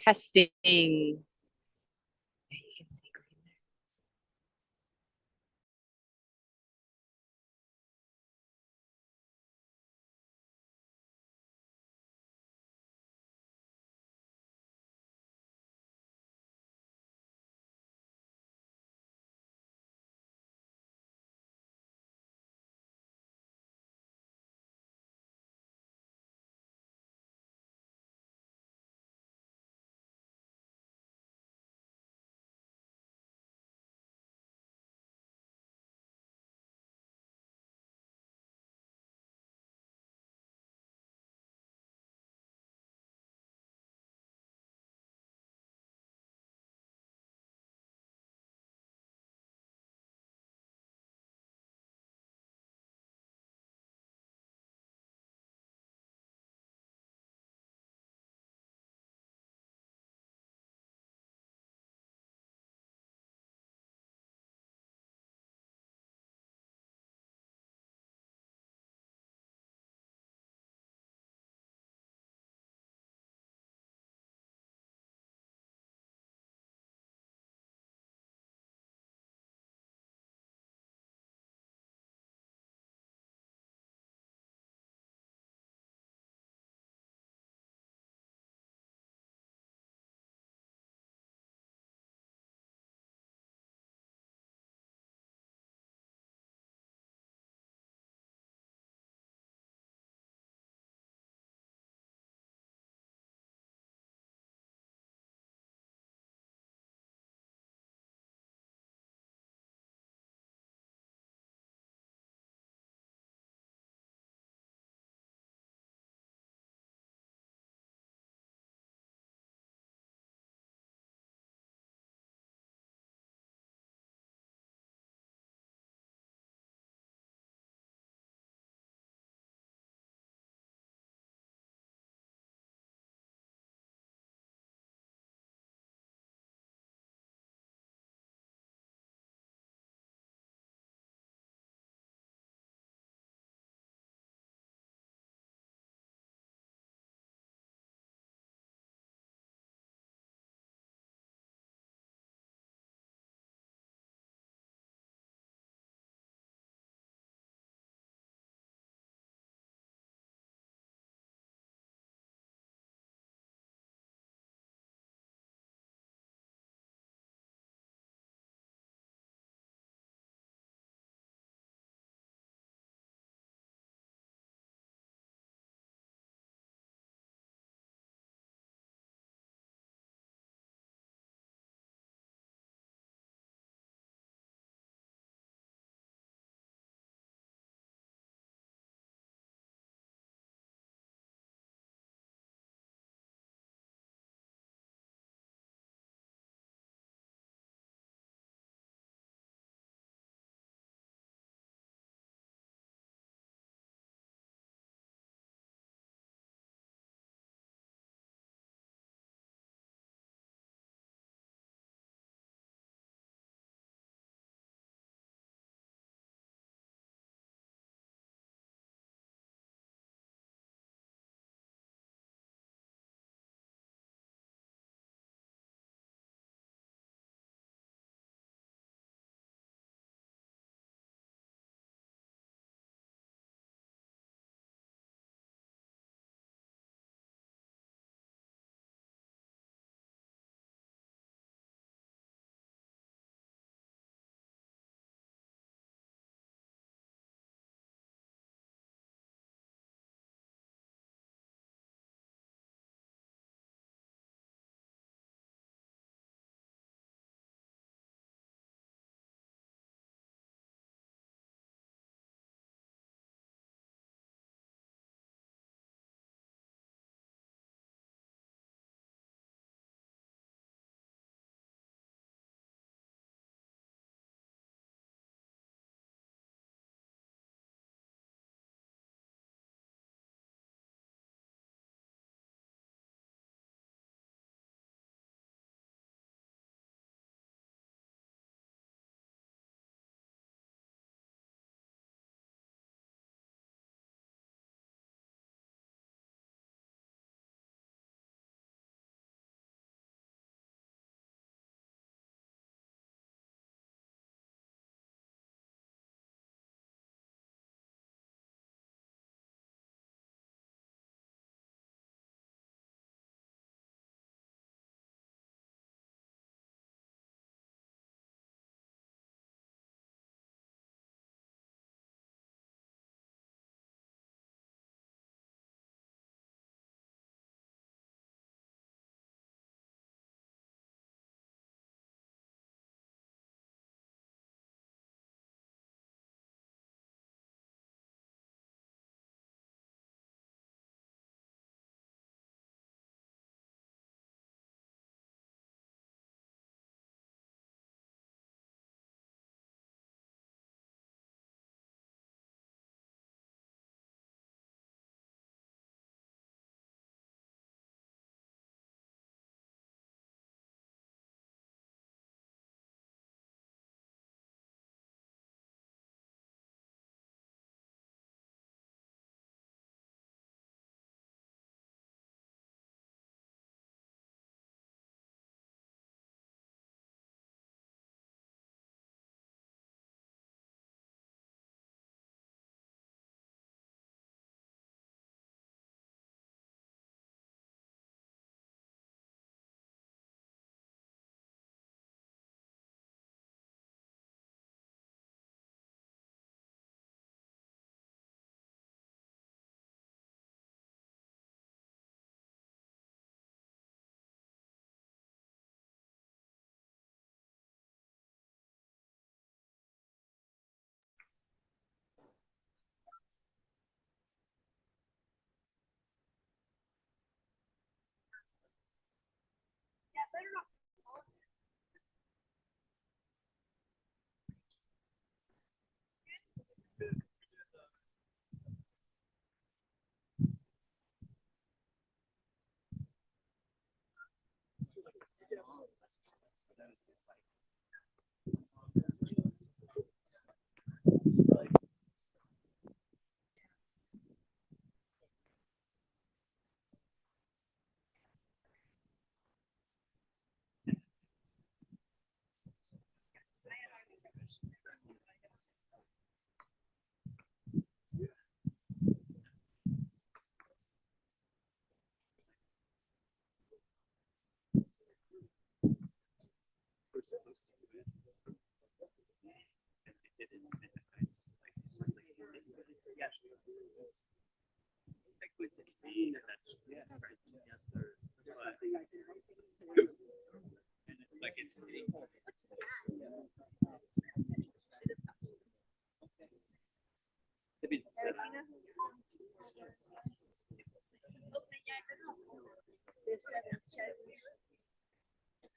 Testing. Yeah, you can see green.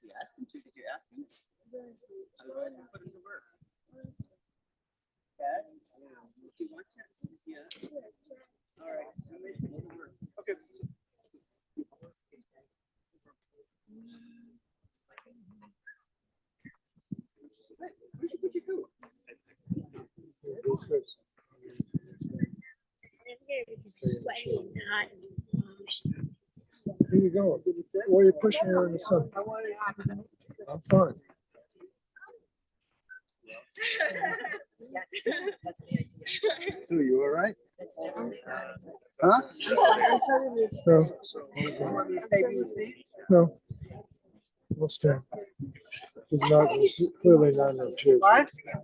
You asked him to? Did you ask him? Put him to work. If you want to. Yeah. All right. Okay. Where'd you put your coat? Here you go. While you're pushing her in the sun. I'm fine. Yes, that's the idea. So you all right? That's definitely good. Huh? No. We'll stand. There's clearly not enough chairs.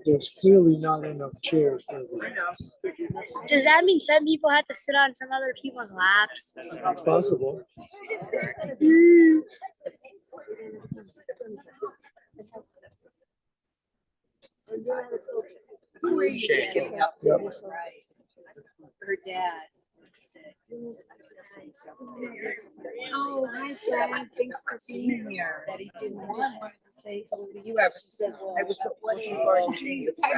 There's clearly not enough chairs for everyone. Does that mean some people have to sit on some other people's laps? It's possible. Shaking up. Yep. Right. Her dad said, oh, hi, Fred. Thanks for being here. That he didn't just wanted to say hello to you. She says, well, I was looking forward to seeing this. No,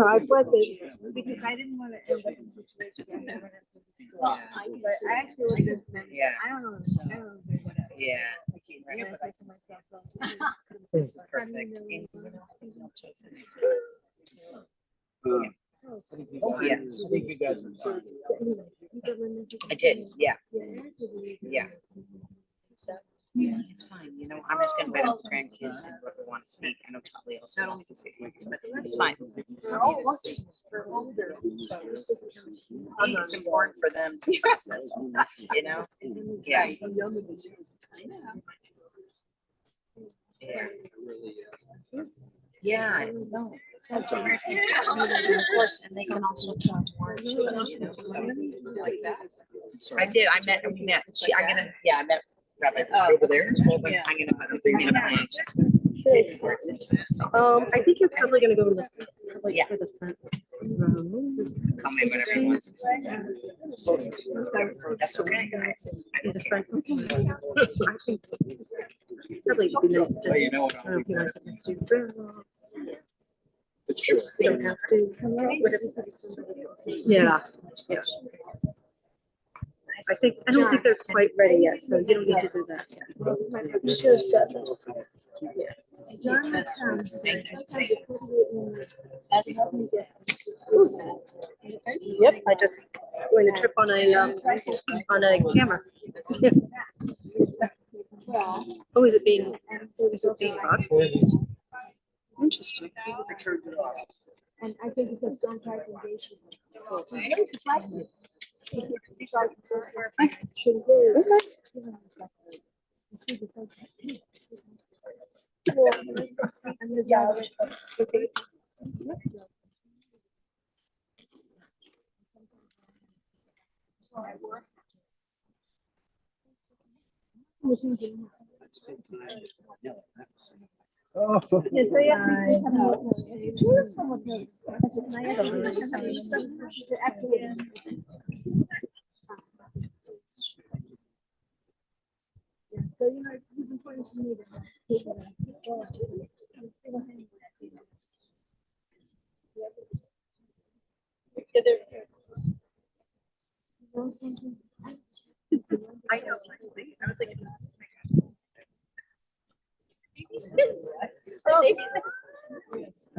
I put this because I didn't want to end up in a situation where I never have to. But I actually looked at them. Yeah. I don't know. Yeah. And I thought to myself, well, This is I perfect. mean, Oh, yeah. I think you guys are fine. I did. Yeah. Yeah. So, yeah, it's fine. You know, I'm just going to invite up the grandkids and whoever want to speak. I know Talia also wants to say something, but it's fine. It's fine. It's important for them to process all this, you know? Yeah. Yeah, I know. That's a weird thing. Of course, and they can also talk to our children, you know, so like that. I did. I met. We met. I'm gonna. Yeah, I met Rabbi over there. I'm gonna bring it up and just say the words into it. So. I think you're probably gonna go to the Yeah. for the front. Call me whatever you want. That's okay. The front. I think probably would be nice to. Well, you know what? If you want to sit next to your grandma. It's true. They don't have to. Yeah. Yeah. I don't think they're quite ready yet, so you don't need to do that yet. You should have said this. Yep, I just went a trip on a camera. Oh, is it being boxed? Interesting. And I think it's a strong recommendation. Oh, Yes, they have so you know, it's important to me I know. I was like, Oh.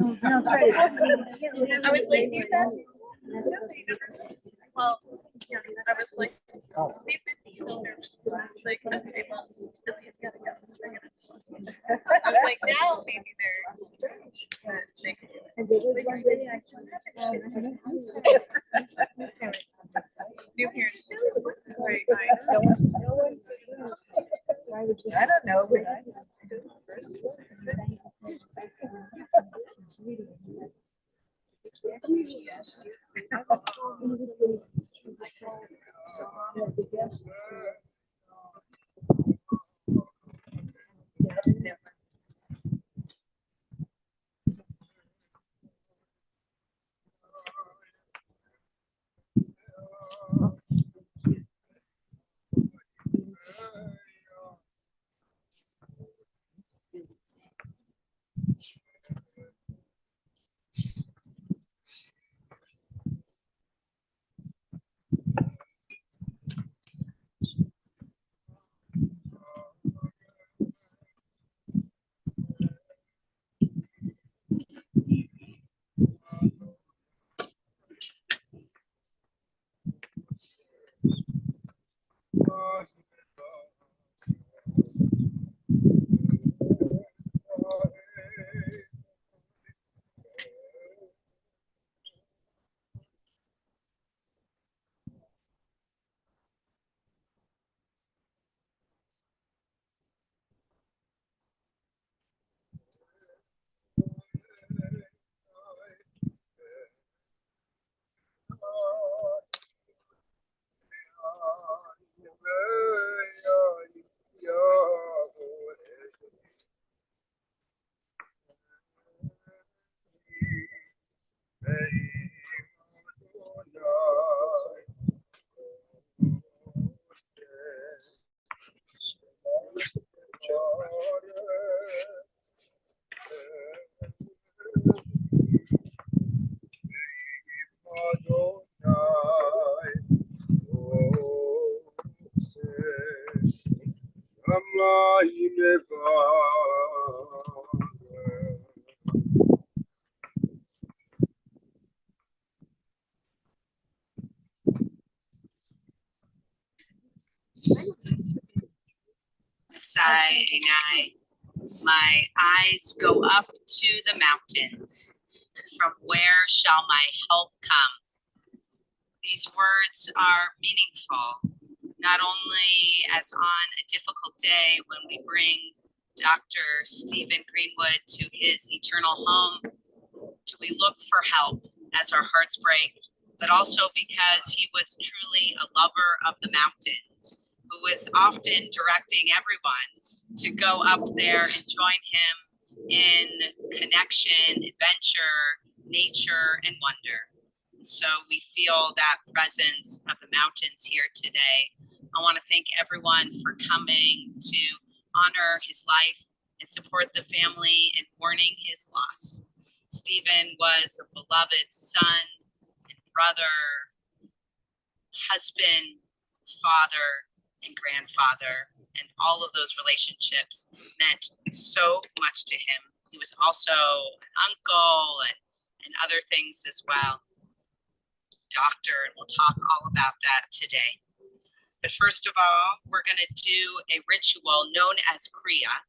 I was like, you said. Well, yeah, I was like, they've been beach. I was like, okay, well, Billy's gotta go. So they're gonna I was like, now maybe they're they could do it. And there was one day New parents. Right, no one, I would I don't know. Saturday night, my eyes go up to the mountains. From where shall my help come? These words are meaningful, not only as on a difficult day when we bring Dr. Stephen Greenwood to his eternal home, do we look for help as our hearts break, but also because he was truly a lover of the mountains, who was often directing everyone to go up there and join him in connection, adventure, nature, and wonder. So we feel that presence of the mountains here today. I want to thank everyone for coming to honor his life and support the family in mourning his loss. Stephen was a beloved son and brother, husband, father, and grandfather, and all of those relationships meant so much to him. He was also an uncle and other things as well. Doctor, and we'll talk all about that today. But first of all, we're going to do a ritual known as Kriya,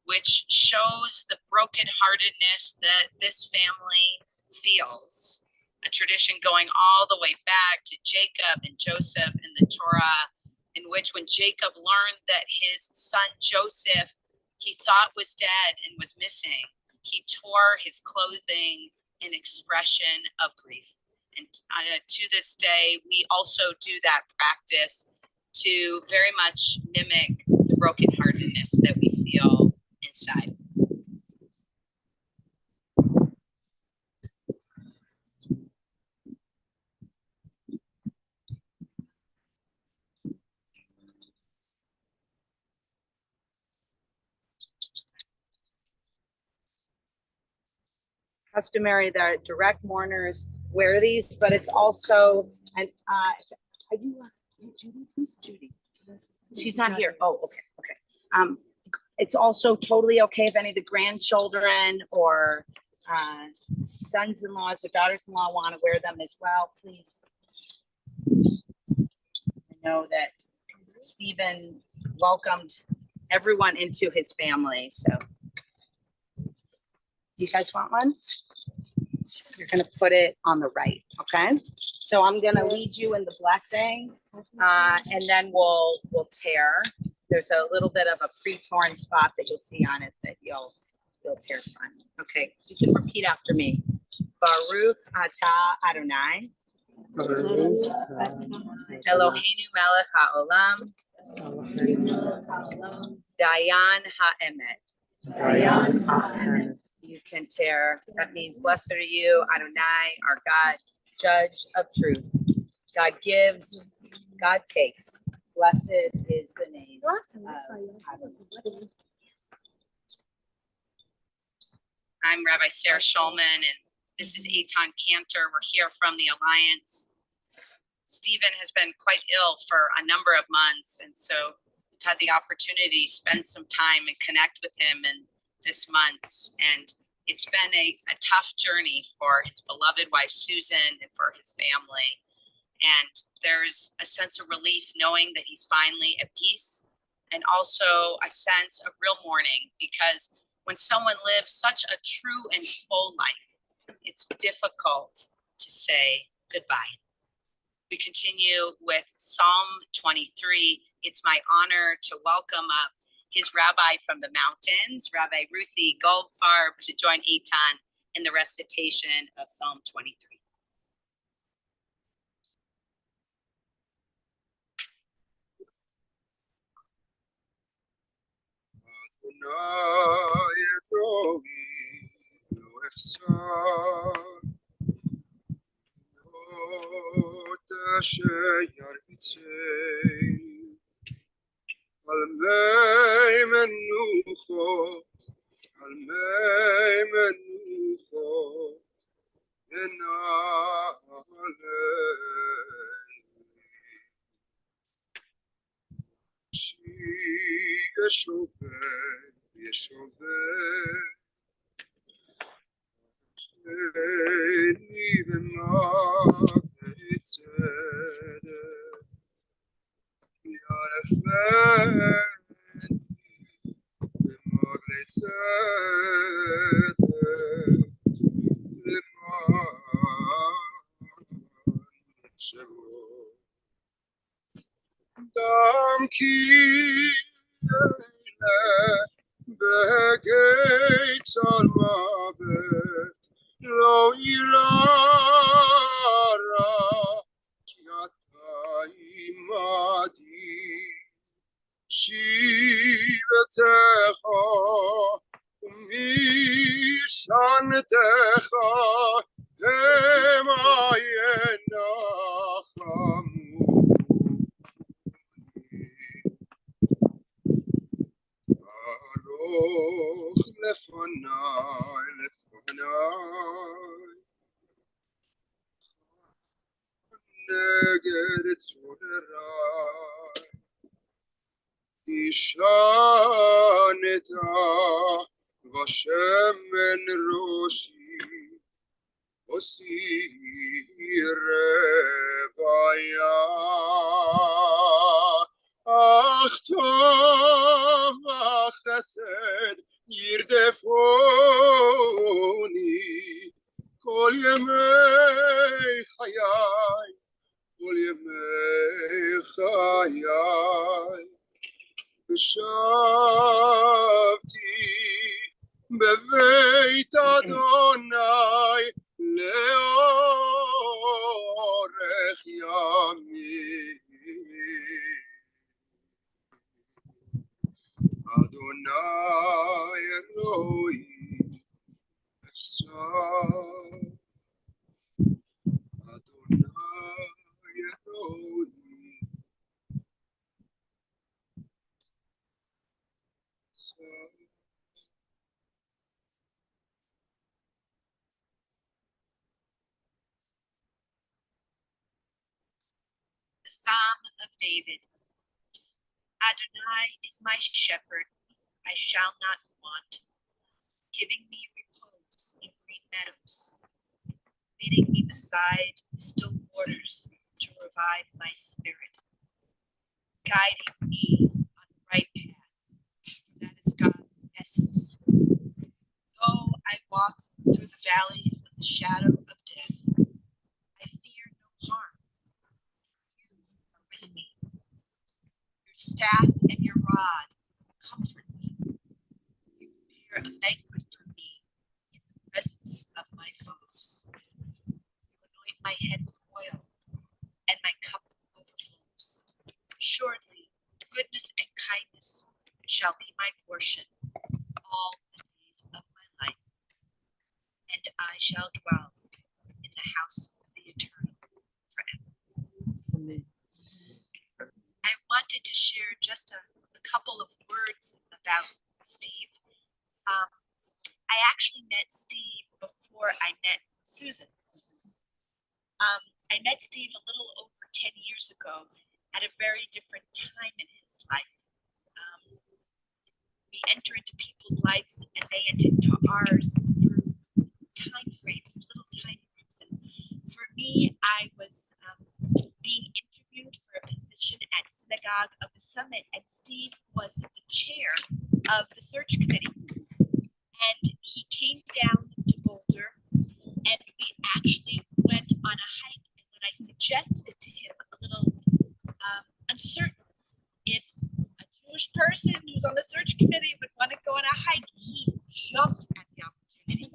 which shows the brokenheartedness that this family feels. A tradition going all the way back to Jacob and Joseph in the Torah, in which when Jacob learned that his son Joseph, he thought was dead and was missing, he tore his clothing in expression of grief. And to this day, we also do that practice to very much mimic the brokenheartedness that we feel inside. Customary that direct mourners wear these, but it's also, and are you Judy? Who's Judy? She's not here. Oh, okay. It's also totally okay if any of the grandchildren or sons-in-laws or daughters-in-law want to wear them as well, please. I know that Stephen welcomed everyone into his family, so. Do you guys want one? You're going to put it on the right, okay? So I'm going to lead you in the blessing, and then we'll tear. there's a little bit of a pre-torn spot that you'll see on it that you'll tear from. Okay, you can repeat after me. Baruch atah Adonai, Eloheinu melech haolam, Dayan ha'emet. You can tear, that means blessed are you, Adonai, our God, judge of truth. God gives, God takes. Blessed is the name. Last time I saw you, I'm Rabbi Sarah Shulman, and this is Eitan Cantor. We're here from the Alliance. Stephen has been quite ill for a number of months, and so we've had the opportunity to spend some time and connect with him in this months. And it's been a tough journey for his beloved wife, Susan, and for his family. And there's a sense of relief knowing that he's finally at peace, and also a sense of real mourning, because when someone lives such a true and full life, it's difficult to say goodbye. We continue with Psalm 23. It's my honor to welcome up his rabbi from the mountains, Rabbi Ruthie Goldfarb, to join Eitan in the recitation of Psalm 23. The Psalm of David. Adonai is my shepherd, I shall not want, giving me repose in green meadows, leading me beside the still waters to revive my spirit, guiding me on the right path, for that is God's essence. Though I walk through the valley of the shadow of death, I fear no harm. You are with me. Your staff and your rod, a banquet for me in the presence of my foes. You anoint my head with oil, and my cup overflows. Surely goodness and kindness shall be my portion all the days of my life, and I shall dwell in the house of the Eternal forever. Amen. I wanted to share just a couple of words about Steve. I actually met Steve before I met Susan. I met Steve a little over 10 years ago at a very different time in his life. We enter into people's lives and they enter into ours through time frames, little time frames. And for me, I was being interviewed for a position at Synagogue of the Summit, and Steve was the chair of the search committee. And he came down to Boulder, and we actually went on a hike. And when I suggested it to him, a little uncertain if a Jewish person who's on the search committee would want to go on a hike, he jumped at the opportunity.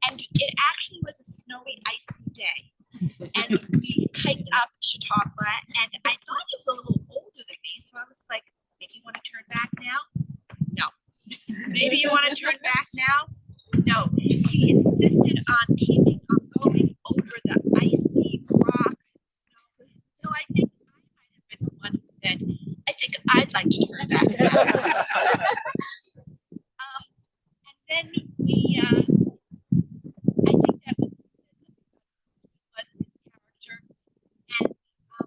And it actually was a snowy, icy day. And we hiked up Chautauqua, and I thought he was a little older than me, so I was like, maybe you want to turn back now? No. Maybe you want to turn back now? No. He insisted on keeping on going over the icy rocks and snow. So I think I might have been the one who said, I think I'd like to turn back now. And then we, I think that was his character, and I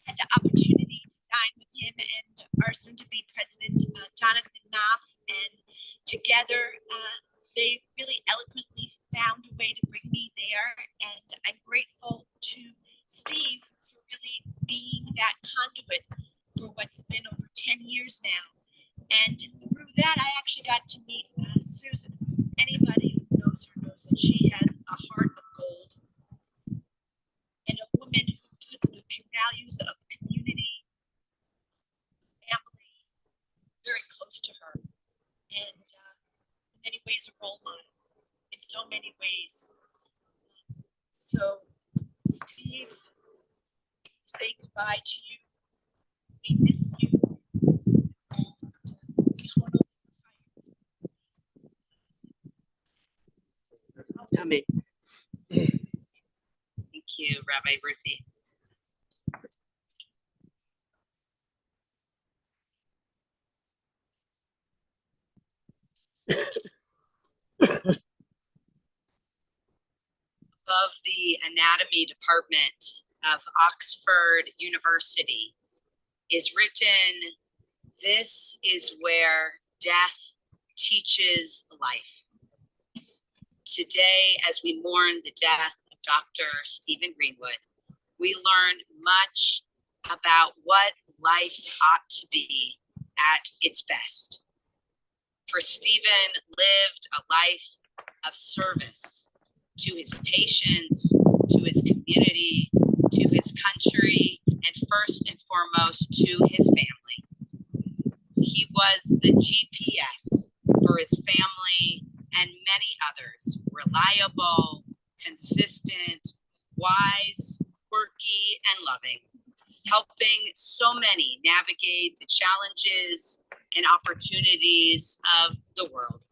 had the opportunity to dine with him and our soon-to-be president, Jonathan Knopf, and together they really eloquently found a way to bring me there, and I'm grateful to Steve for really being that conduit for what's been over 10 years now. And through that, I actually got to meet Susan. Anybody who knows her knows that she has a heart of gold, and a woman who puts the true values of community, family, very close to her, and in many ways a role model, in so many ways. So, Steve, say goodbye to you. We miss you. Amen. Thank you, Rabbi Ruthie. Above the anatomy department of Oxford University is written, "This is where death teaches life." Today, as we mourn the death of Dr. Stephen Greenwood, we learn much about what life ought to be at its best. For Stephen lived a life of service to his patients, to his community, to his country, and first and foremost to his family. He was the GPS for his family and many others, reliable, consistent, wise, quirky, and loving, helping so many navigate the challenges and opportunities of the world.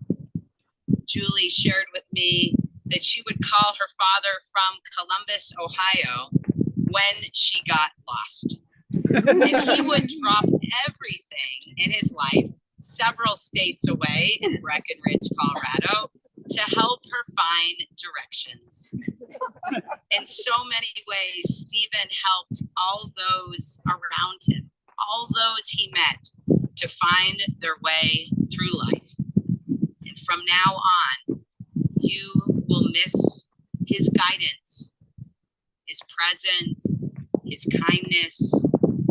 Julie shared with me that she would call her father from Columbus, Ohio, when she got lost. And he would drop everything in his life several states away in Breckenridge, Colorado, to help her find directions. In so many ways, Stephen helped all those around him, all those he met, to find their way through life. And from now on, you will miss his guidance, his presence, his kindness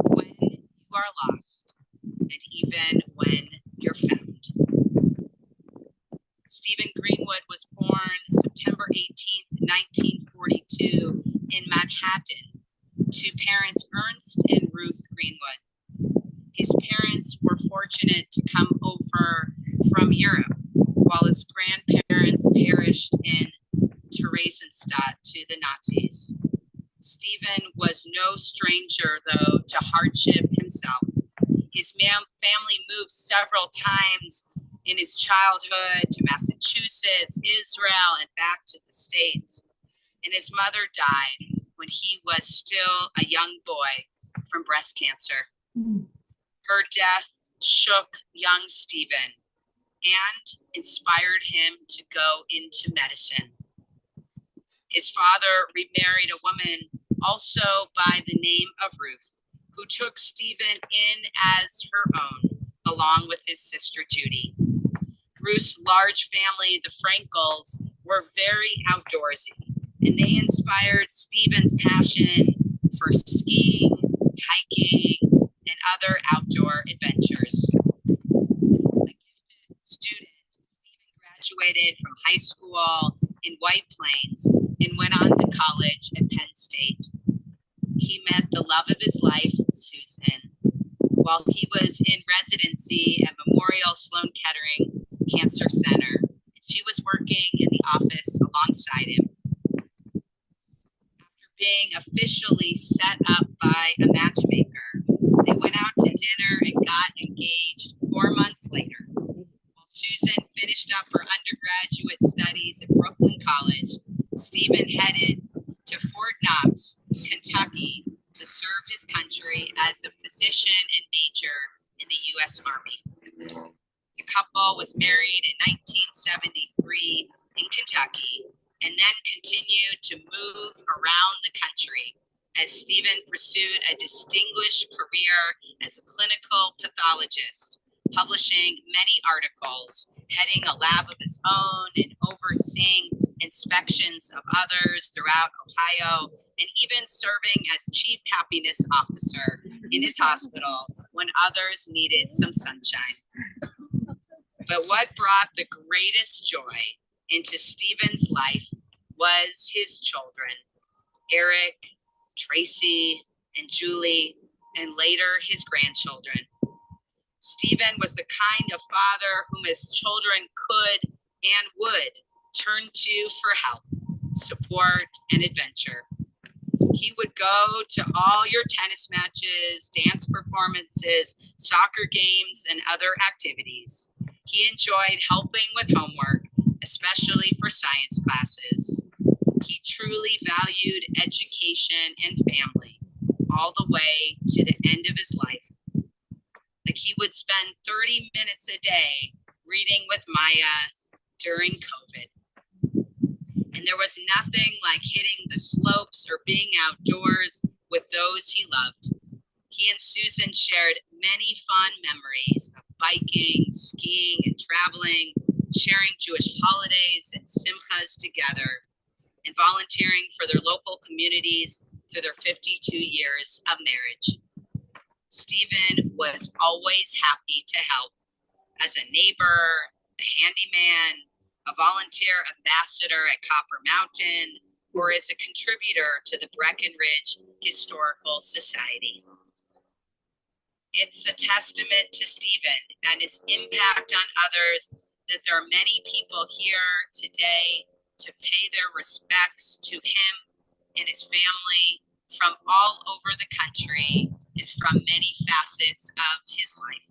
when you are lost, and even when you're found. Stephen Greenwood was born September 18th, 1942 in Manhattan to parents Ernst and Ruth Greenwood. His parents were fortunate to come over from Europe Stephen was no stranger, though, to hardship himself. His family moved several times in his childhood to Massachusetts, Israel, and back to the States. And his mother died when he was still a young boy from breast cancer. Her death shook young Stephen and inspired him to go into medicine. His father remarried a woman also by the name of Ruth, who took Stephen in as her own, along with his sister Judy. Ruth's large family, the Frankels, were very outdoorsy, and they inspired Stephen's passion for skiing, hiking, and other outdoor adventures. A gifted student, Stephen graduated from high school in White Plains and went on to college at Penn State. He met the love of his life, Susan, while he was in residency at Memorial Sloan Kettering Cancer Center. She was working in the office alongside him. After being officially set up by a matchmaker, they went out to dinner and got engaged 4 months later. While Susan finished up her undergraduate studies at Brooklyn College, Stephen headed to Fort Knox, Kentucky, to serve his country as a physician and major in the U.S. Army. The couple was married in 1973 in Kentucky and then continued to move around the country as Stephen pursued a distinguished career as a clinical pathologist, publishing many articles, heading a lab of his own, and overseeing inspections of others throughout Ohio, and even serving as chief happiness officer in his hospital when others needed some sunshine. But what brought the greatest joy into Stephen's life was his children, Eric, Tracy, and Julie, and later his grandchildren. Stephen was the kind of father whom his children could and would turn to for help, support, and adventure. He would go to all your tennis matches, dance performances, soccer games, and other activities. He enjoyed helping with homework, especially for science classes. He truly valued education and family all the way to the end of his life. Like, he would spend 30 minutes a day reading with Maya during COVID. And there was nothing like hitting the slopes or being outdoors with those he loved. He and Susan shared many fun memories of biking, skiing, and traveling, sharing Jewish holidays and simchas together, and volunteering for their local communities through their 52 years of marriage. Stephen was always happy to help as a neighbor, a handyman, a volunteer ambassador at Copper Mountain, or as a contributor to the Breckenridge Historical Society. It's a testament to Stephen and his impact on others that there are many people here today to pay their respects to him and his family from all over the country and from many facets of his life.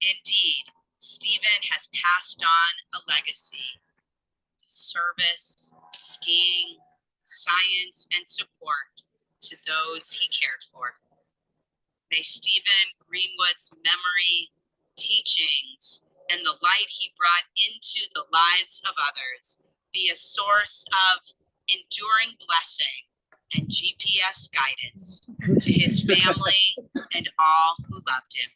Indeed, Stephen has passed on a legacy of service, skiing, science, and support to those he cared for. May Stephen Greenwood's memory, teachings, and the light he brought into the lives of others be a source of enduring blessing and GPS guidance to his family and all who loved him.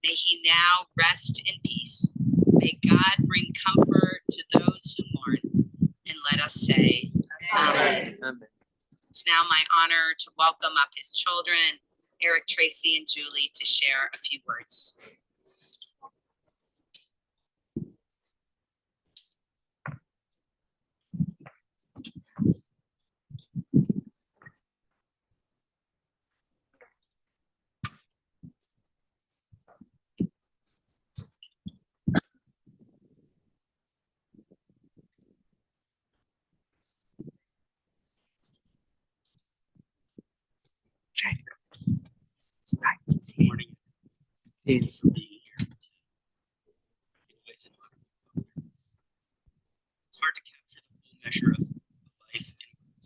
May he now rest in peace. May God bring comfort to those who mourn, and let us say, Amen. Amen. It's now my honor to welcome up his children, Eric, Tracy, and Julie, to share a few words. this morning. It's being here. It's hard to capture the full measure of life,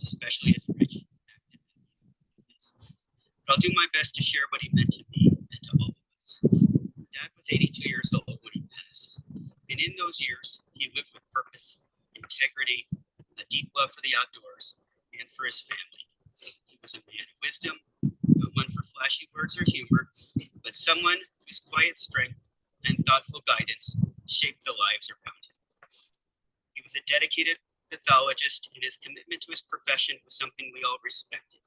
especially as rich and active as he is. But I'll do my best to share what he meant to me and to all of us. Dad was 82 years old when he passed, and in those years, he lived with purpose, integrity, a deep love for the outdoors, and for his family. He was a man of wisdom, not one for flashy words or humor, but someone whose quiet strength and thoughtful guidance shaped the lives around him. He was a dedicated pathologist, and his commitment to his profession was something we all respected.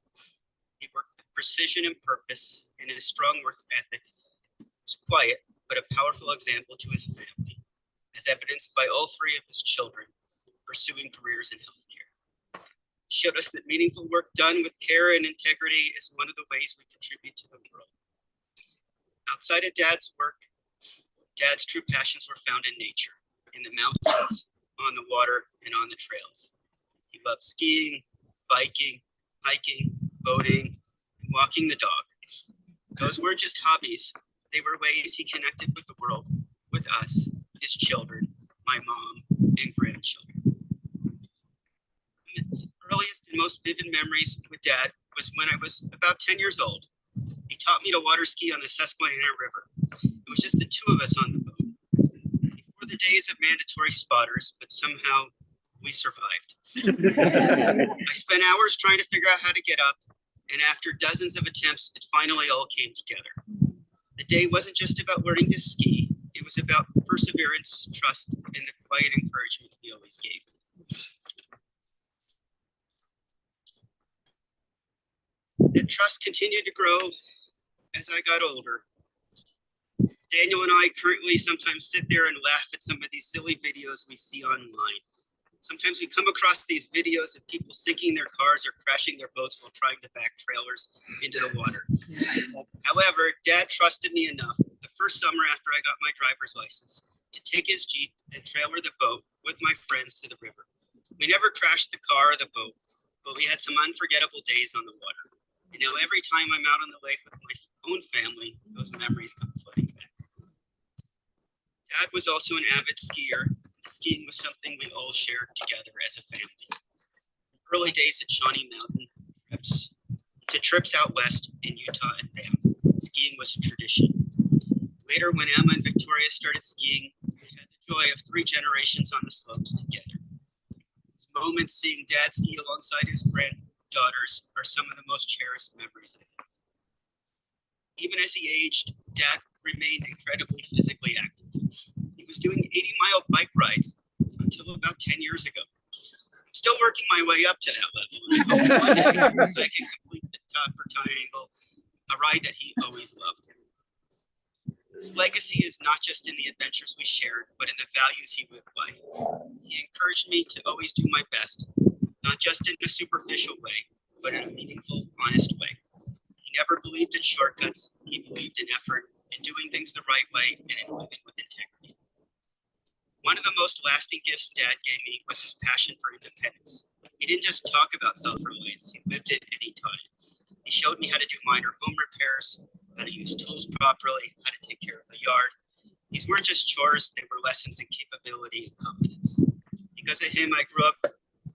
He worked with precision and purpose, and his strong work ethic was quiet, but a powerful example to his family, as evidenced by all three of his children pursuing careers in healthcare. He showed us that meaningful work done with care and integrity is one of the ways we contribute to the world. Outside of Dad's work, Dad's true passions were found in nature, in the mountains, on the water, and on the trails. He loved skiing, biking, hiking, boating, and walking the dog. Those weren't just hobbies. They were ways he connected with the world, with us, his children, my mom, and grandchildren. His earliest and most vivid memories with Dad was when I was about 10 years old. He taught me to water ski on the Susquehanna River. It was just the two of us on the boat. Before the days of mandatory spotters, but somehow we survived. I spent hours trying to figure out how to get up, and after dozens of attempts, it finally all came together. The day wasn't just about learning to ski, it was about perseverance, trust, and the quiet encouragement he always gave. That trust continued to grow as I got older. Daniel and I currently sometimes sit there and laugh at some of these silly videos we see online. Sometimes we come across these videos of people sinking their cars or crashing their boats while trying to back trailers into the water. However, Dad trusted me enough the first summer after I got my driver's license to take his Jeep and trailer the boat with my friends to the river. We never crashed the car or the boat, but we had some unforgettable days on the water. And now every time I'm out on the lake with my own family, those memories come flooding back. Dad was also an avid skier. Skiing was something we all shared together as a family. Early days at Shawnee Mountain trips, to trips out west in Utah and Banff, skiing was a tradition. Later, when Emma and Victoria started skiing, we had the joy of 3 generations on the slopes together. Those moments seeing Dad ski alongside his granddaughters are some of the most cherished memories I have. Even as he aged, Dad remained incredibly physically active. He was doing 80-mile bike rides until about 10 years ago. I'm still working my way up to that level, and I hope one day I can complete the Topper Triangle, a ride that he always loved. His legacy is not just in the adventures we shared, but in the values he lived by. He encouraged me to always do my best, not just in a superficial way, but in a meaningful, honest way. He never believed in shortcuts. He believed in effort, in doing things the right way, and in living with integrity. One of the most lasting gifts Dad gave me was his passion for independence. He didn't just talk about self-reliance, he lived it and he taught it. He showed me how to do minor home repairs, how to use tools properly, how to take care of the yard. These weren't just chores, they were lessons in capability and confidence. Because of him, I grew up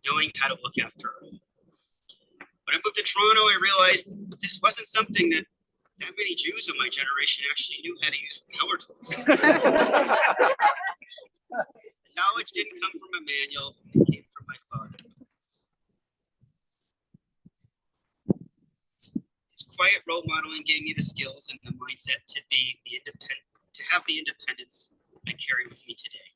knowing how to look after her. When I moved to Toronto, I realized this wasn't something that many Jews of my generation actually knew how to use power tools. The knowledge didn't come from a manual, it came from my father. His quiet role modeling gave me the skills and the mindset to have the independence I carry with me today.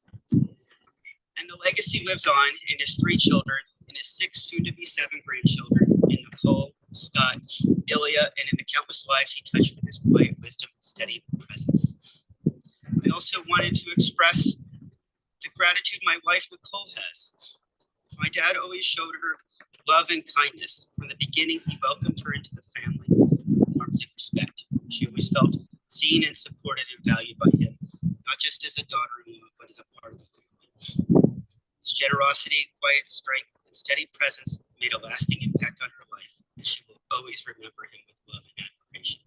And the legacy lives on in his 3 children, in his 6 soon-to-be 7 grandchildren, in Nicole, Scott, Ilya, and in the countless lives he touched with his quiet wisdom and steady presence. I also wanted to express the gratitude my wife Nicole has. My dad always showed her love and kindness. From the beginning, he welcomed her into the family, warmth and respect. She always felt seen and supported and valued by him, not just as a daughter-in-law, but as a part of the family. His generosity, quiet strength, and steady presence made a lasting impact on her life, and she will always remember him with love and admiration.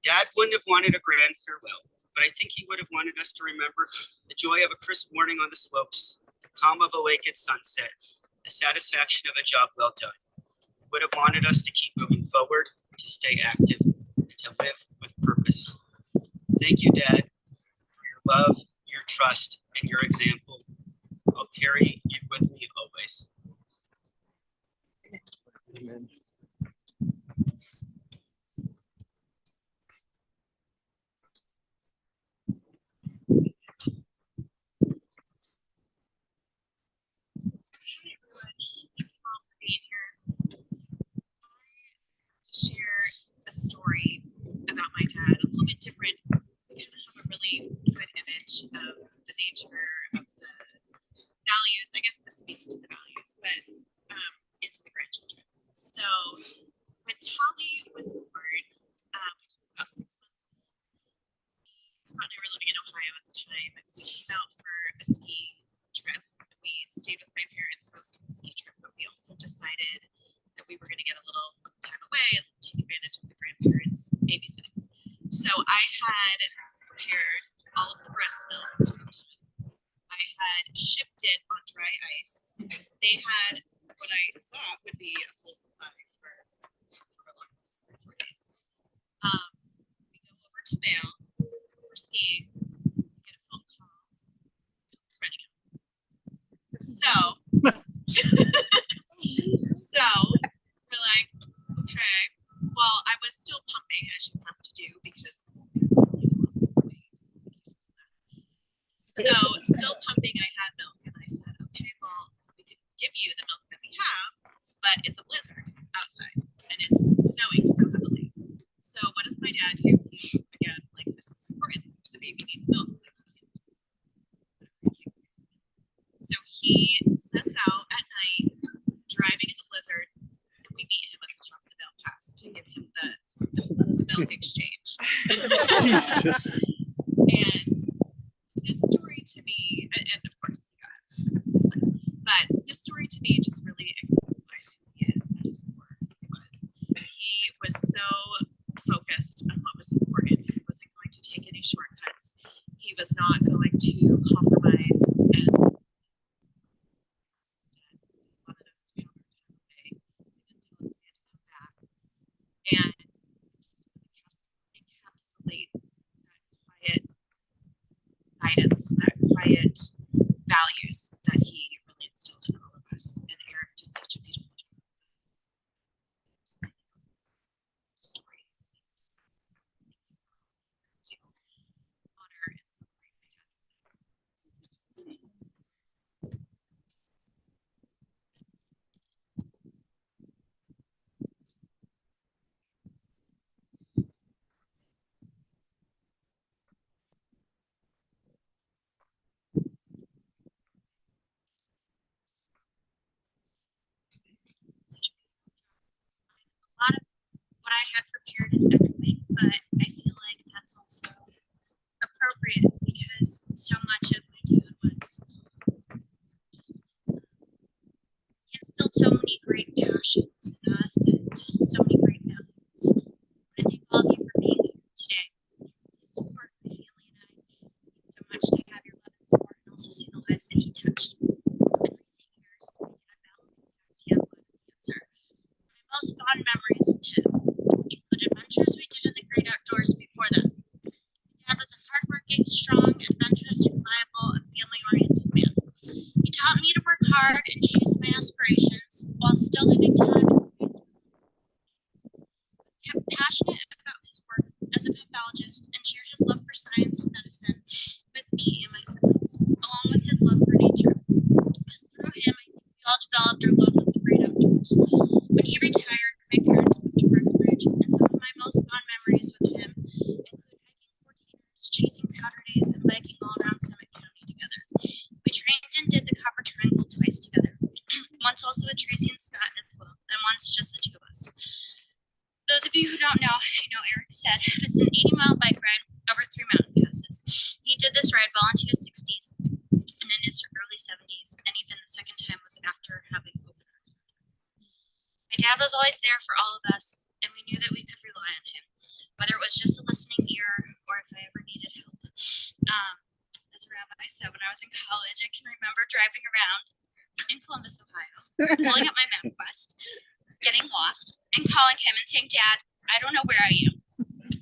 Dad wouldn't have wanted a grand farewell, but I think he would have wanted us to remember the joy of a crisp morning on the slopes, the calm of a lake at sunset, the satisfaction of a job well done. He would have wanted us to keep moving forward, to stay active, and to live with purpose. Thank you, Dad, for your love, your trust, and your example. I'll carry you with me always. Amen. Share a story about my dad, a little bit different. We kind of have a really good image of the nature of the values. I guess this speaks to the values, but and to the grandchildren. So when Tali was born, which was about 6 months old, Scott and I were living in Ohio at the time. We came out for a ski trip. We stayed with my parents hosting the ski trip, but we also decided that we were going to get a little time away and take advantage of the grandparents babysitting. So I had prepared all of the breast milk. I had shipped it on dry ice. They had what I thought would be a full supply for a long 3-4 days. We go over to Vail. We're skiing. We get a phone call. It's running out. So we're like, okay. Well, I was still pumping, as you have to do, because there's really no other way. So still pumping, I had milk, and I said, okay, well, we could give you the milk that we have, but it's a blizzard outside, and it's snowing so heavily. So what does my dad do? He, again, like, this is important. The baby needs milk. So he sets out at night, driving in the blizzard, and we meet him at the top of the Vail Pass to give him the milk exchange. Jesus. And this story to me, and of course, you guys, but this story to me just really exemplifies who he is at his core. He was so focused on what was important. He wasn't going to take any shortcuts. He was not going to compromise and and encapsulates that quiet guidance, that quiet values that he really instilled in all of us. And Eric did such a beautiful job. Stories. Honor and celebrate my dad's life. A lot of what I had prepared is echoing, but I feel like that's also appropriate because so much of my dad was just, he instilled so many great passions in us and so many great values. I thank all of you for being here today. Support my family and I. So much to have your love and support and also see the lives that he touched. In recent years, my dad battled young bladder cancer. My most fond memories with him include adventures we did in the great outdoors before that. My dad was a hardworking, strong, adventurous, reliable, and family-oriented man. He taught me to work hard and chase my aspirations while still leaving time and space for me. He was passionate about his work as a pathologist and shared his love for science and medicine with me and my siblings, along with his love for nature. It was through him I think we all developed our love of the great outdoors. When he retired, my parents moved to Breckenridge, and some of my most fond memories with him include hiking 14ers, chasing powder days, and biking all around Summit County together. We trained and did the Copper Triangle twice together, once also with Tracy and Scott as well, and once just the two of us. Those of you who don't know, I know Eric said, it's an 80-mile bike ride over 3 mountain passes. He did this ride well into his 60s, and in his early 70s, and even the second time was after having open heart surgery. My dad was always there for all of us, and we knew that we could rely on him. Whether it was just a listening ear, or if I ever needed help. As a rabbi said, when I was in college, I can remember driving around in Columbus, Ohio, pulling up my MapQuest, getting lost, and calling him and saying, "Dad, I don't know where I am."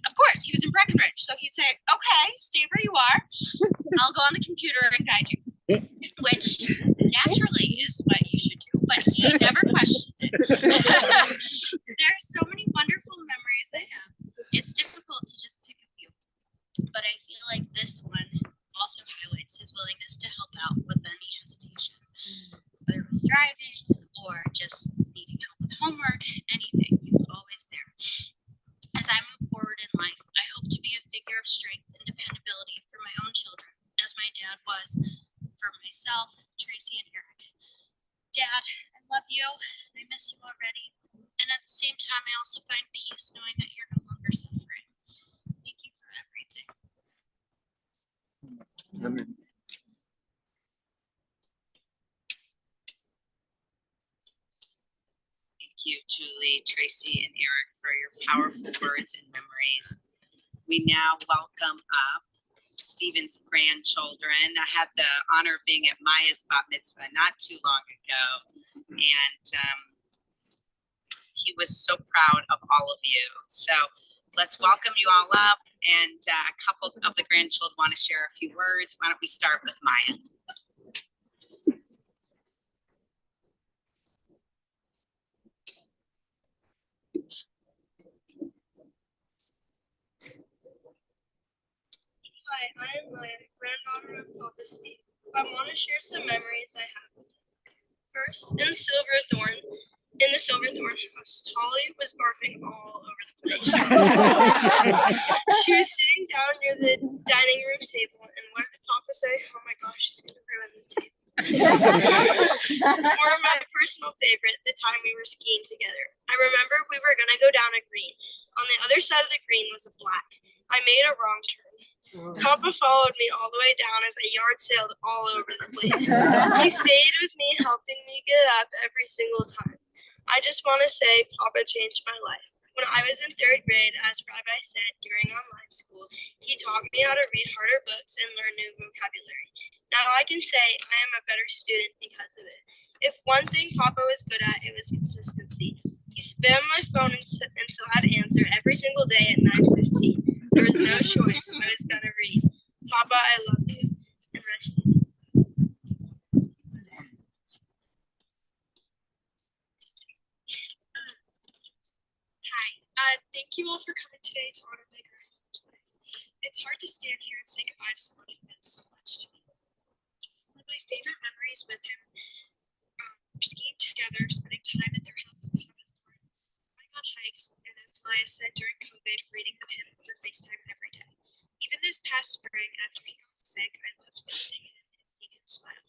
Of course, he was in Breckenridge, so he'd say, "Okay, stay where you are. I'll go on the computer and guide you," which naturally is what you should do, but he never questioned it. There are so many wonderful memories I have. It's difficult to just pick a few, but I feel like this one also highlights his willingness to help out with any hesitation, whether it was driving or just needing help with homework, anything. He was always there. As I move forward in life, I hope to be a figure of strength and dependability for my own children, as my dad was for myself, Tracy, and Eric. Dad, I love you. I miss you already. And at the same time, I also find peace knowing that you're no longer suffering. Thank you for everything. Amen. Thank you, Julie, Tracy, and Eric, for your powerful words and memories. We now welcome up Stephen's grandchildren. I had the honor of being at Maya's bat mitzvah not too long ago, and he was so proud of all of you. So let's welcome you all up, and a couple of the grandchildren want to share a few words. Why don't we start with Maya? Hi, I am Maya, granddaughter of Papa Steve. I want to share some memories I have with him. First, in the Silverthorn house, Holly was barfing all over the place. She was sitting down near the dining room table, and what did Papa say? "Oh my gosh, she's going to ruin the table." Or my personal favorite, the time we were skiing together. I remember we were going to go down a green. On the other side of the green was a black. I made a wrong turn. Papa followed me all the way down as I yard sailed all over the place. He stayed with me, helping me get up every single time. I just want to say Papa changed my life. When I was in 3rd grade, as Rabbi said, during online school, he taught me how to read harder books and learn new vocabulary. Now I can say I am a better student because of it. If one thing Papa was good at, it was consistency. He spammed my phone until I had to answer every single day at 9:15. There was no choice. I was going to read. Papa, I love you. And rest in peace. Hi. Thank you all for coming today to honor my grandfather's life. It's hard to stand here and say goodbye to someone who meant so much to me. Some of my favorite memories with him were skiing together, spending time at their house in Silverthorn, going on hikes, and as Maya said during COVID, reading with him over FaceTime every day. Even this past spring, after he got sick, I loved visiting him and seeing him smile.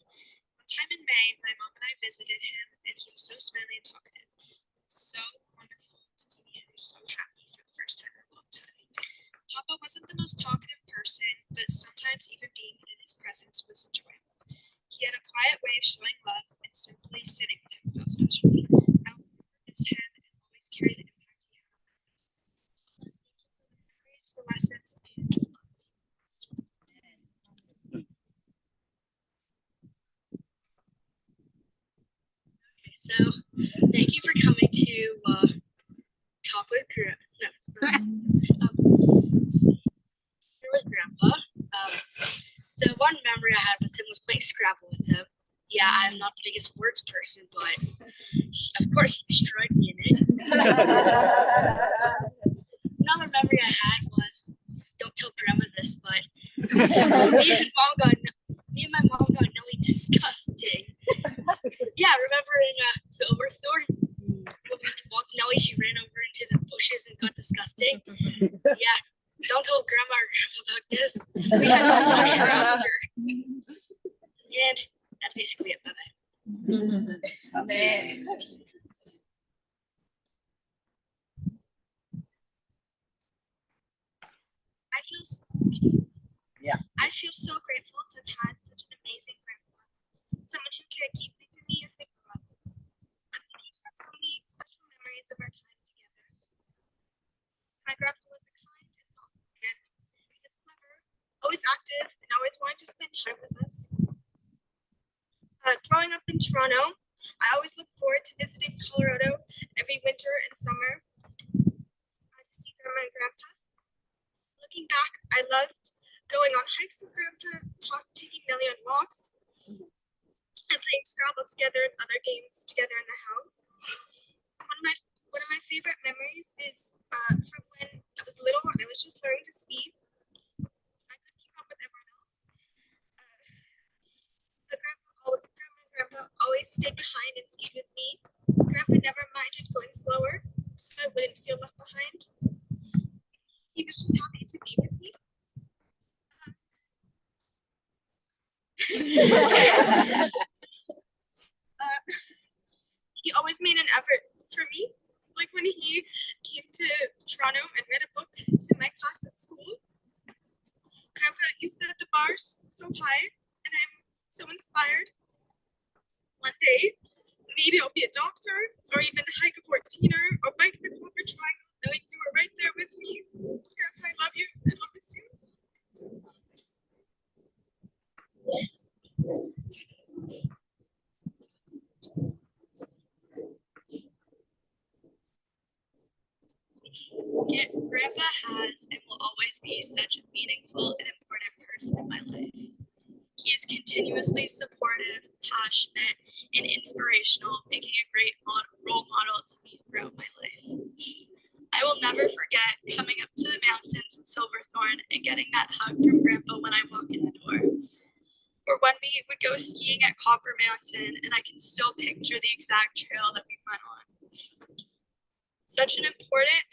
One time in May, my mom and I visited him, and he was so smiley and talkative. It was so wonderful to see him so happy for the first time in a long time. Papa wasn't the most talkative person, but sometimes even being in his presence was enjoyable. He had a quiet way of showing love, and simply sitting with him felt special. I will miss him and always carry the impact he had on my life. Memories, the lessons, and the love. Okay, so thank you for coming to talk with Grandpa. So one memory I had with him was playing Scrabble with him. Yeah, I'm not the biggest words person, but of course he destroyed me in it. Another memory I had was, don't tell Grandma this, but me and my mom got really disgusting. Yeah, remember in Silverthorn? When we walked Nellie, she ran over into the bushes and got disgusting. Yeah, don't tell Grandma or Grandpa about this. We had to wash her after. And that's basically it. Bye-bye. I feel so grateful to have had such an amazing grandpa, someone who cared deeply for me as I grew up. I'm lucky to have so many special memories of our time together. My grandpa was a kind and and always wanted to spend time with us. Growing up in Toronto, I always look forward to visiting Colorado every winter and summer to see Grandma and Grandpa. Looking back, I loved going on hikes with Grandpa, taking Nellie on walks, and playing Scrabble together and other games together in the house. One of my favorite memories is from when I was little and I was just learning to ski. I couldn't keep up with everyone else. Grandma and Grandpa always stayed behind and skied with me. Grandpa never minded going slower, so I wouldn't feel left behind. He was just happy to be with me. He always made an effort for me. Like when he came to Toronto and read a book to my class at school. Grandpa, you set the bar so high, and I'm so inspired. One day, maybe I'll be a doctor, or even hike a 14er, or bike the Copper Triangle, knowing you were right there with me. Grandpa, I love you, and I'll miss you. Grandpa has and will always be such a meaningful and important person in my life. He is continuously supportive, passionate, and inspirational, making a great role model to me throughout my life. I will never forget coming up to the mountains in Silverthorne and getting that hug from Grandpa when I walk in the door. Or when we would go skiing at Copper Mountain, and I can still picture the exact trail that we went on. Such an important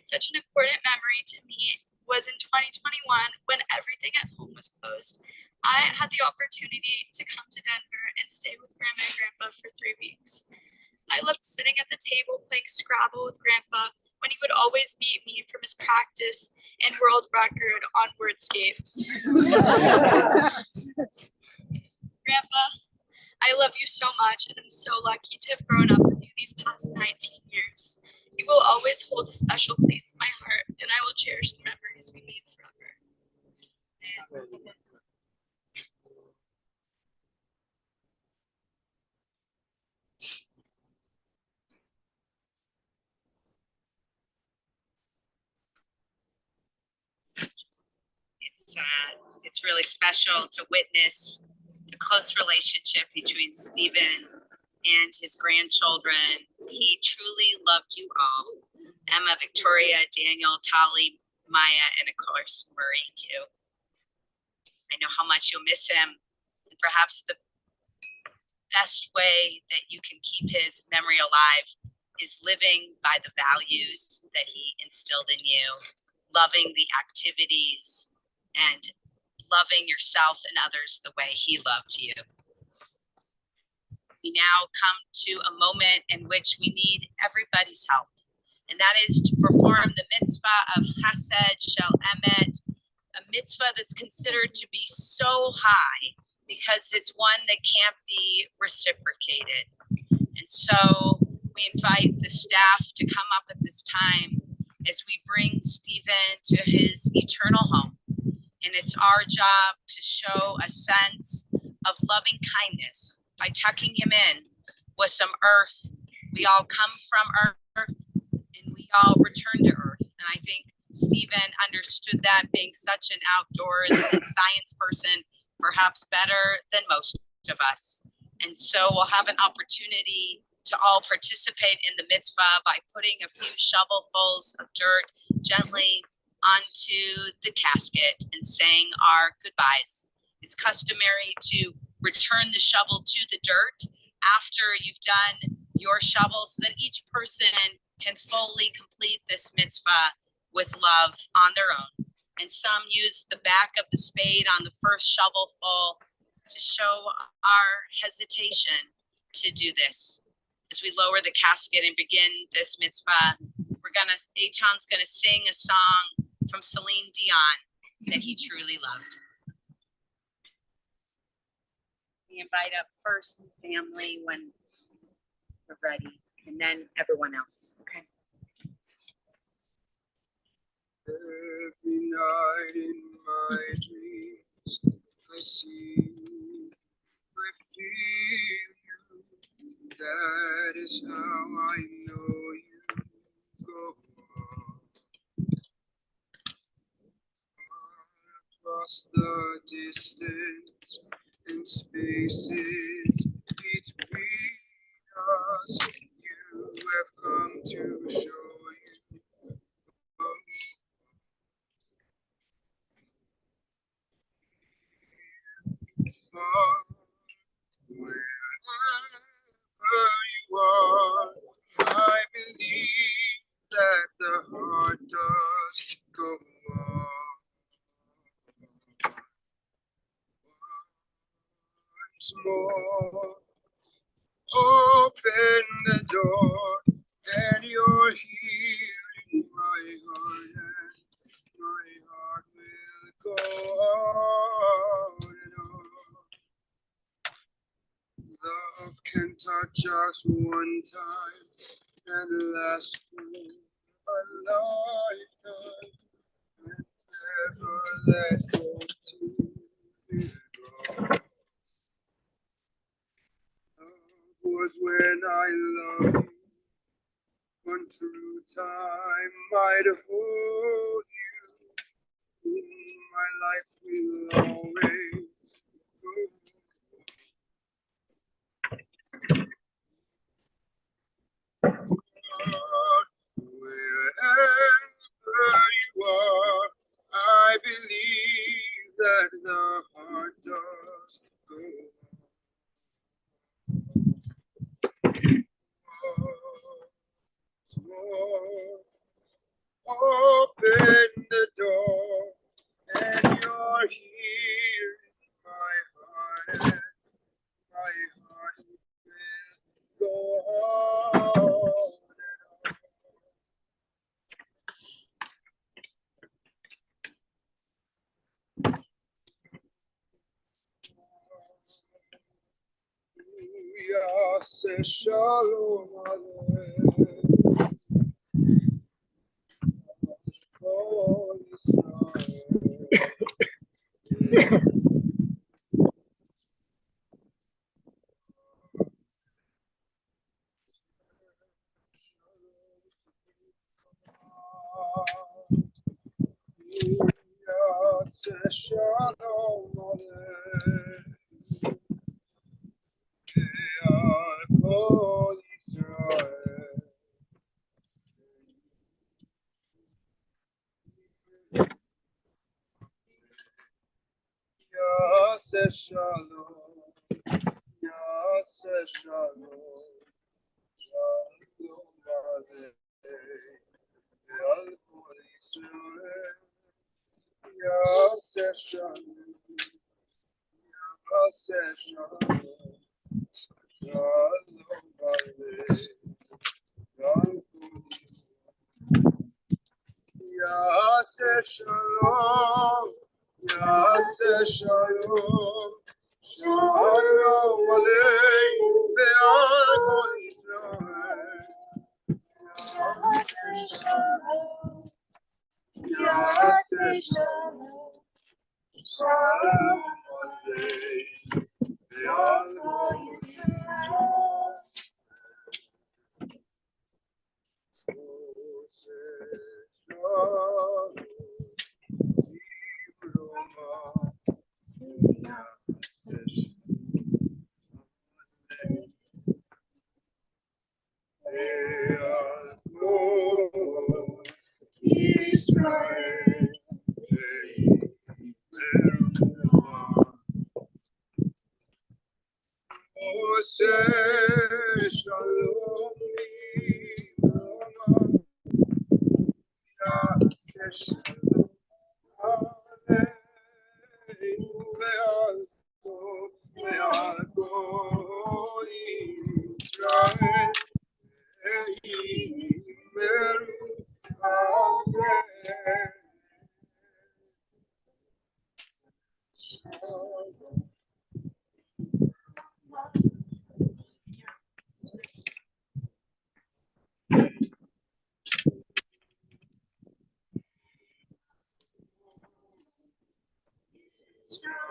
memory to me was in 2021 when everything at home was closed. I had the opportunity to come to Denver and stay with Grandma and Grandpa for 3 weeks. I loved sitting at the table playing Scrabble with Grandpa when he would always beat me from his practice and world record on wordscapes. Grandpa, I love you so much, and I'm so lucky to have grown up with you these past 19 years. You will always hold a special place in my heart, and I will cherish the memories we made forever. It's really special to witness the close relationship between Stephen and his grandchildren. He truly loved you all. Emma, Victoria, Daniel, Tali, Maya, and of course, Murray too. I know how much you'll miss him. And perhaps the best way that you can keep his memory alive is living by the values that he instilled in you, loving the activities, and loving yourself and others the way he loved you. We now come to a moment in which we need everybody's help, and that is to perform the mitzvah of Chesed Shel Emet, a mitzvah that's considered to be so high because it's one that can't be reciprocated. And so we invite the staff to come up at this time as we bring Stephen to his eternal home. And it's our job to show a sense of loving kindness by tucking him in with some earth. We all come from earth and we all return to earth. And I think Stephen understood that, being such an outdoors and science person, perhaps better than most of us. And so we'll have an opportunity to all participate in the mitzvah by putting a few shovelfuls of dirt gently onto the casket and saying our goodbyes. It's customary to return the shovel to the dirt after you've done your shovel so that each person can fully complete this mitzvah with love on their own. And some use the back of the spade on the first shovelful to show our hesitation to do this. As we lower the casket and begin this mitzvah, Eitan's gonna sing a song from Celine Dion that he truly loved. We invite up first the family when we're ready, and then everyone else, okay? Every night in my dreams, I see you, I feel you. That is how I know you go on. Across the distance and spaces between us, you have come to show you. Wherever you are, I believe that the heart does go on. Once more, open the door, and you're here in my heart, and my heart will go on and on. Love can touch us one time and last for a lifetime, and never let go till it goes. Love was when I loved you, one true time might hold you. My life will always go. Wherever you are, I believe that the heart does go on. Open the door, and you're here in my heart, and my heart will go on and on. Hallelujah, say shalom, Aleichem. Oh, Israel. Hallelujah, say shalom, Aleichem. Oh, Israel. Yaseh shalom, Yaseh shalom, Shalom Aleichem, Ve'al kol Yisrael. Yaseh shalom, Yaseh shalom, Shalom Aleichem, Ve'al kol Yisrael. Yaseh shalom, Yaseh shalom, Shalom Aleichem, Ve'al kol Yisrael. Yaseh shalom, Yaseh shalom, Shalom Aleichem, Ve'al kol Yisrael. Israel, Shalom, Israel.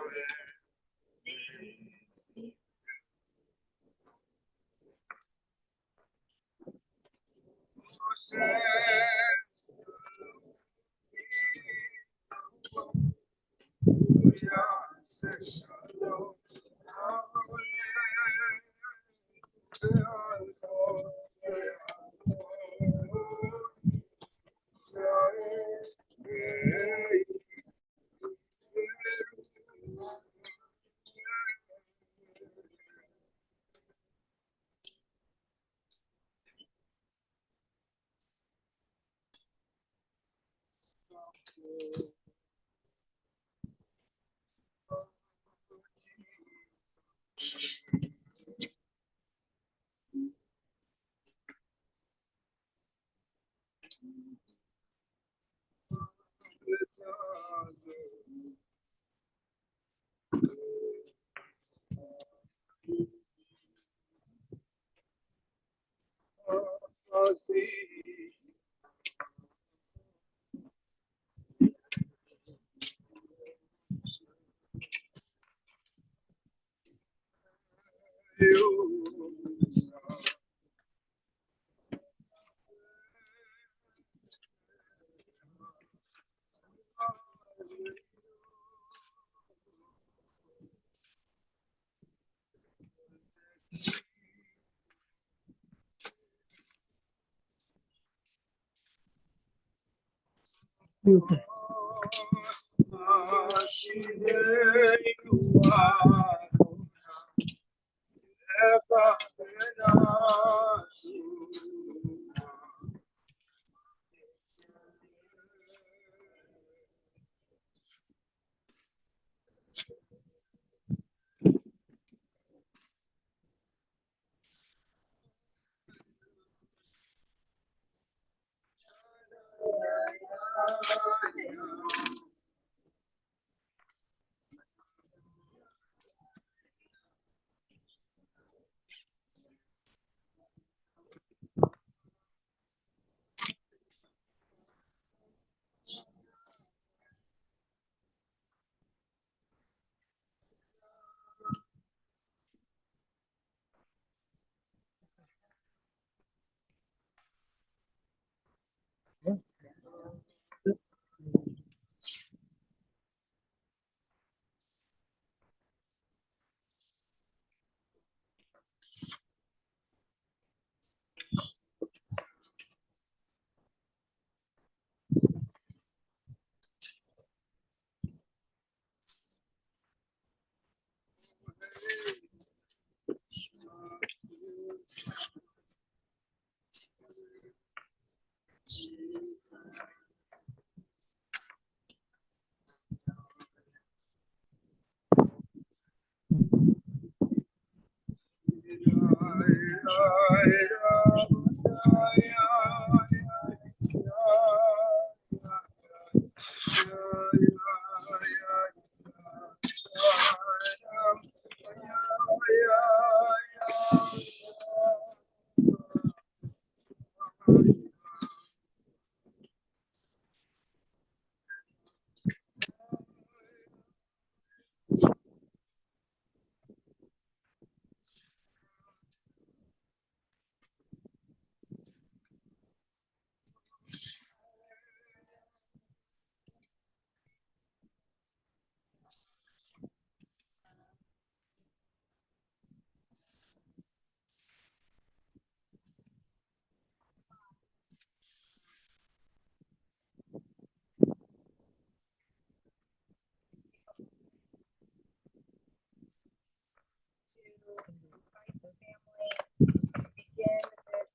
Begin this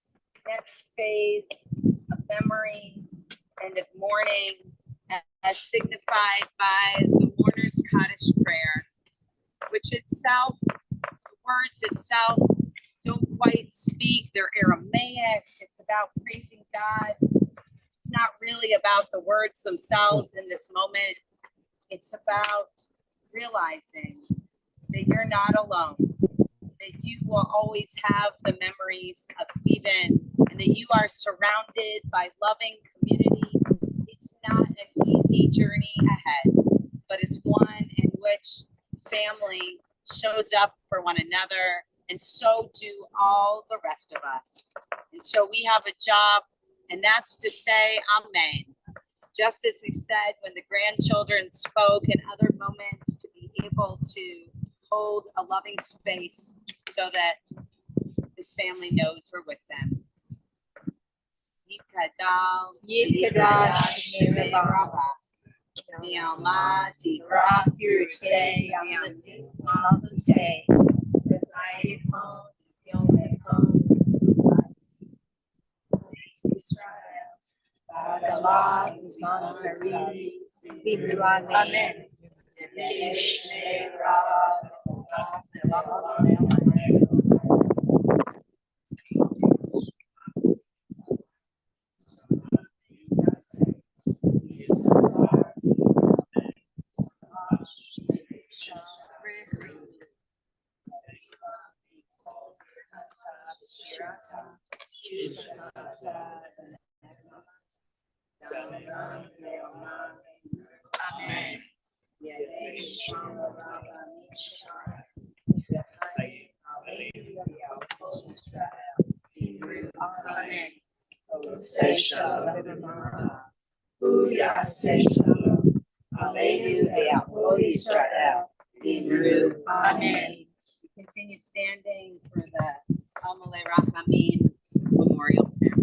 next phase of memory and of mourning as signified by the mourner's cottage prayer, which itself, the words itself don't quite speak, they're Aramaic, it's about praising God. It's not really about the words themselves in this moment. It's about realizing that you're not alone, that you will always have the memories of Stephen, and that you are surrounded by loving community. It's not an easy journey ahead, but it's one in which family shows up for one another, and so do all the rest of us. And so we have a job, and that's to say amen. Just as we've said when the grandchildren spoke in other moments, to be able to hold a loving space so that this family knows we're with them. Yikadal, Yikadal, Shemevara. Yama, Dira, Yurte, Yamati, Malute. Amen. Amen. Amen. Continue standing for the Amalei Rachamim Memorial Prayer.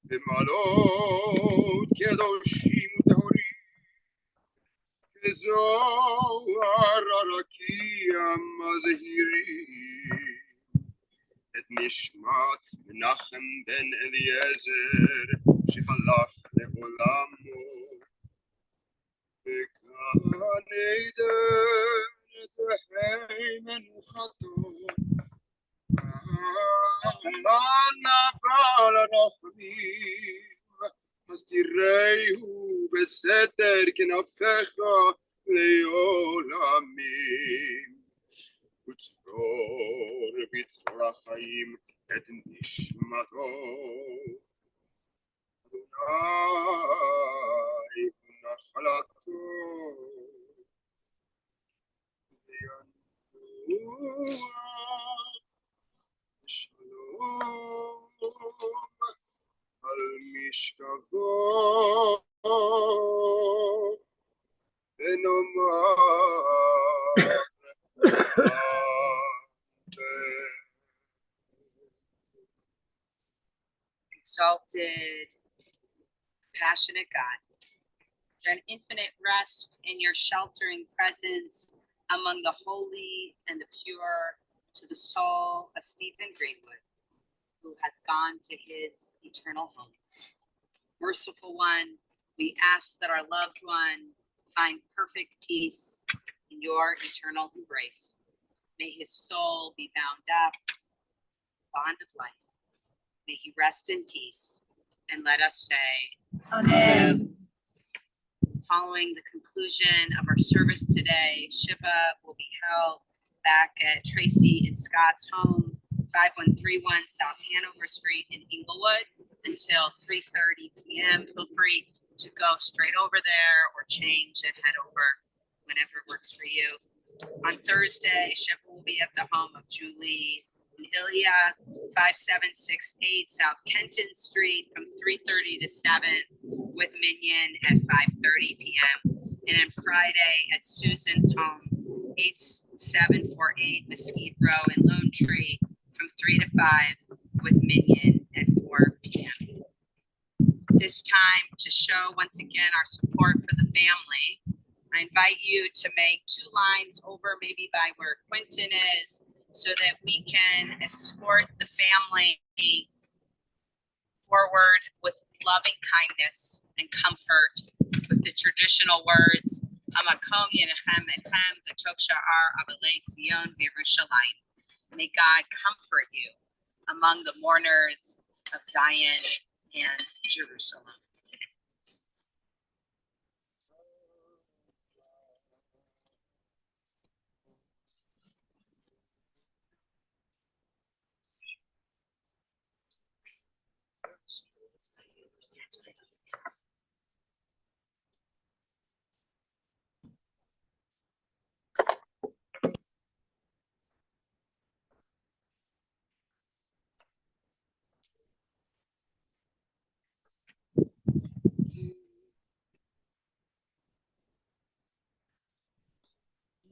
במעלות קדושים וטהורים, כזוהר הרקיע מזהירים, את נשמת מנחם בן אליעזר שהלך לעולמו, וכאן עדן תהי מנוחתו. אנא בעל הרחמים, מסתירהו בסתר כנפיך לעולמים, וצרור בצרור החיים את נשמתו. אדוני הוא נחלתו, וינוח שלום על משכבו, ונאמר Exalted, passionate God, for an infinite rest in your sheltering presence among the holy and the pure, to the soul of Stephen Greenwood, who has gone to his eternal home. Merciful One, we ask that our loved one find perfect peace in your eternal embrace. May his soul be bound up, bond of life. May he rest in peace, and let us say, Amen. Following the conclusion of our service today, Shiva will be held back at Tracy and Scott's home, 5131 South Hanover Street in Inglewood, until 3:30 p.m. Feel free to go straight over there or change and head over whenever works for you. On Thursday, Shiva will be at the home of Julie and Ilya, 5768 South Kenton Street, from 3:30 to 7, with Minion at 5:30 p.m. And on Friday at Susan's home, 8748 Mesquite Row in Lone Tree, from 3 to 5, with Minion at 4 p.m. This time, to show once again our support for the family, I invite you to make 2 lines over, maybe by where Quentin is, so that we can escort the family forward with loving kindness and comfort with the traditional words, Amakom Yenechem Echem V'Tok Sha'ar Abalei Tzion V'Yerushalayim. May God comfort you among the mourners of Zion and Jerusalem.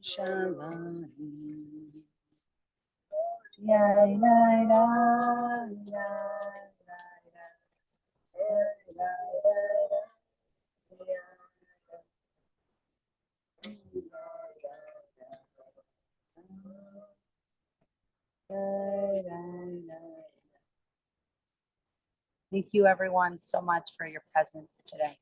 Shalom. Thank you everyone so much for your presence today.